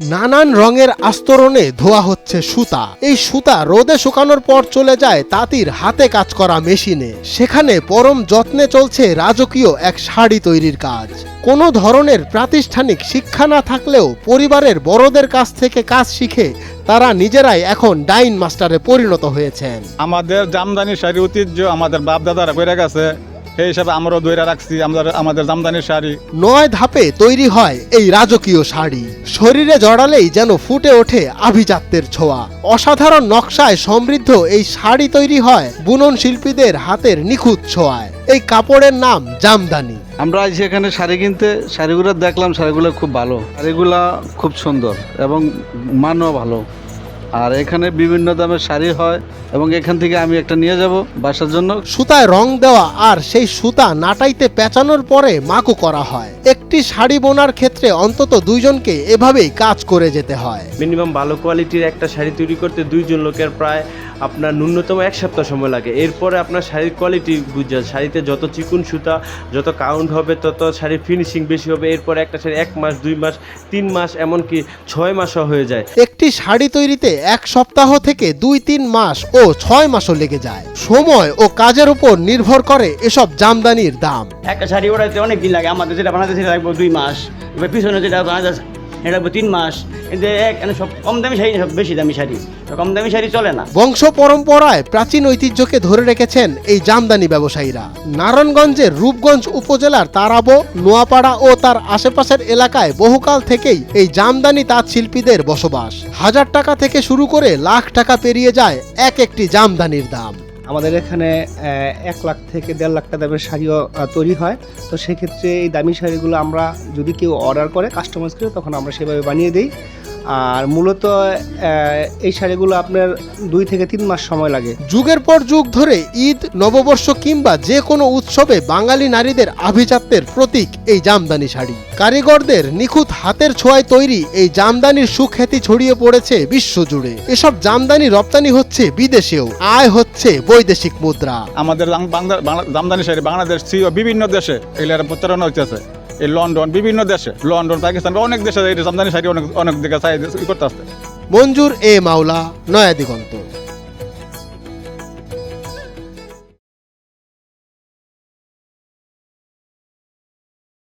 নানান রঙের আস্তরণে ধোয়া হচ্ছে সুতা। এই সুতা রোদে শুকানোর পর চলে যায় তাঁতির হাতে কাজ করা মেশিনে। সেখানে পরম যত্নে চলছে রাজকীয় এক শাড়ি তৈরির কাজ। কোনো ধরনের প্রাতিষ্ঠানিক শিক্ষা না থাকলেও পরিবারের বড়দের কাছ থেকে কাজ শিখে তারা নিজেরাই এখন ডাইন মাস্টারে পরিণত হয়েছেন। আমাদের জামদানি শাড়ি ঐতিহ্য আমাদের বাপ দাদারা কইরা গেছে, এই হিসাবে আমরাও ধরে রাখছি আমাদের জামদানি শাড়ি। 9 ধাপে তৈরি হয় এই রাজকীয় শাড়ি। শরীরে জড়ালেই যেন ফুটে ওঠে আভিজাত্যের ছোঁয়া। অসাধারণ নকশায় সমৃদ্ধ এই শাড়ি তৈরি হয় বুনন শিল্পীদের হাতের নিখুঁত ছোঁয়ায়। এই কাপড়ের নাম জামদানি। আমরা আজ এখানে শাড়ি কিনতে, শাড়িগুলো দেখলাম, শাড়িগুলো খুব ভালো, শাড়িগুলা খুব সুন্দর এবং মানও ভালো। আর এখানে বিভিন্ন দামের শাড়ি হয় এবং এখান থেকে আমি একটা নিয়ে যাব বাসার জন্য। সুতায় রং দেওয়া আর সেই সুতা নাটাইতে পেঁচানোর পরে মাকু করা হয়। একটি শাড়ি বোনার ক্ষেত্রে অন্তত দুইজনকে এভাবেই কাজ করে যেতে হয়। মিনিমাম ভালো কোয়ালিটির একটা শাড়ি তৈরি করতে দুইজন লোকের প্রায় আপনার ন্যূনতম 1 সপ্তাহ সময় লাগে। এরপরে আপনার শাড়ির কোয়ালিটি বুঝা, শাড়িতে যত চিকুন সুতা, যত কাউন্ট হবে তত শাড়ির ফিনিশিং বেশি হবে। এরপরে একটা শাড়ি 1 মাস, 2 মাস, 3 মাস, এমনকি 6 মাসও হয়ে যায়। একটি শাড়ি তৈরিতে 1 সপ্তাহ থেকে 2-3 মাস ও 6 মাসও লেগে যায়। সময় ও কাজের উপর নির্ভর করে এসব জামদানির দাম। একটা শাড়ি ওড়াইতে অনেক দিন লাগে। আমাদের যেটা বানাতে সেটা লাগবে 2 মাস, এবার পিছনে যেটা বানাতে এটা লাগবে 3 মাস। কিন্তু সব কম দামি শাড়ি, সব বেশি দামি শাড়ি, কম দামি শাড়ি চলে না। বংশ পরম্পরায় প্রাচীন ঐতিহ্যকে ধরে রেখেছেন এই জামদানি ব্যবসায়ীরা। নারায়ণগঞ্জের রূপগঞ্জ উপজেলার তারাবো, নোয়াপাড়া ও তার আশেপাশের এলাকায় বহুকাল থেকেই এই জামদানি তাঁত শিল্পীদের বসবাস। 1000 টাকা থেকে শুরু করে লাখ টাকা পেরিয়ে যায় একটি জামদানির দাম। আমাদের এখানে 1 লাখ থেকে 1.5 লাখ টাকা দামের শাড়িও তৈরি হয়। তো সেক্ষেত্রে এই দামি শাড়িগুলো আমরা যদি কেউ অর্ডার করে, কাস্টমাইজ করে, তখন আমরা সেভাবে বানিয়ে দিই। আর মূলত এই শাড়িগুলো আপনার 2 থেকে 3 মাস সময় লাগে। যুগের পর যুগ ধরে ঈদ, নববর্ষ কিংবা যে কোনো উৎসবে বাঙালি নারীদের আভিজাত্যের প্রতীক এই জামদানি শাড়ি। কারিগরদের নিখুঁত হাতের ছোঁয়ায় তৈরি এই জামদানির সুখ্যাতি ছড়িয়ে পড়েছে বিশ্বজুড়ে। এসব জামদানি রপ্তানি হচ্ছে বিদেশেও, আয় হচ্ছে বৈদেশিক মুদ্রা। আমাদের জামদানি শাড়ি বাংলাদেশ বিভিন্ন দেশে এগুলো প্রচারণা হইতেছে। এই লন্ডন, বিভিন্ন দেশে, লন্ডন, পাকিস্তান, অনেক দেশে এই জামদানি শাড়ি অনেক দিকে করতে আসছে। মঞ্জুর মাওলা, নয়া দিগন্ত।